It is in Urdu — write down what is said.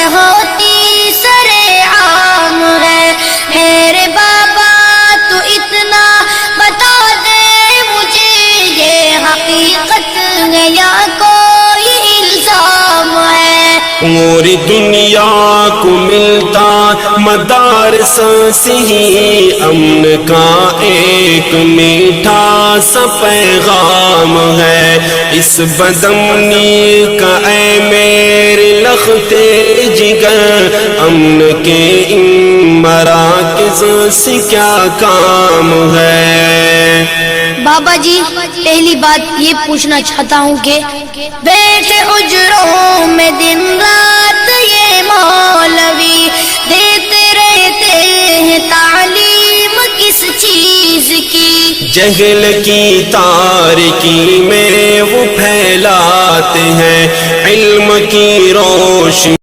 میں ہوتی سرے عام ہے، میرے بابا تو اتنا بتا دے مجھے، یہ حقیقت ہے یا کوئی الزام ہے؟ پوری دنیا کو ملتا مدارس سے ہی امن کا ایک میٹھا سا پیغام ہے، اس بدامنی کا اے میرے لختے جگر، امن کے ان مراکز سے کیا کام ہے؟ بابا جی پہلی بات یہ پوچھنا چاہتا ہوں کہ بیٹھے حجروں میں دن رات یہ مولوی دیتے رہتے ہیں تعلیم کس چیز کی؟ جہل کی تاریکی میں وہ پھیلاتے ہیں علم کی روشنی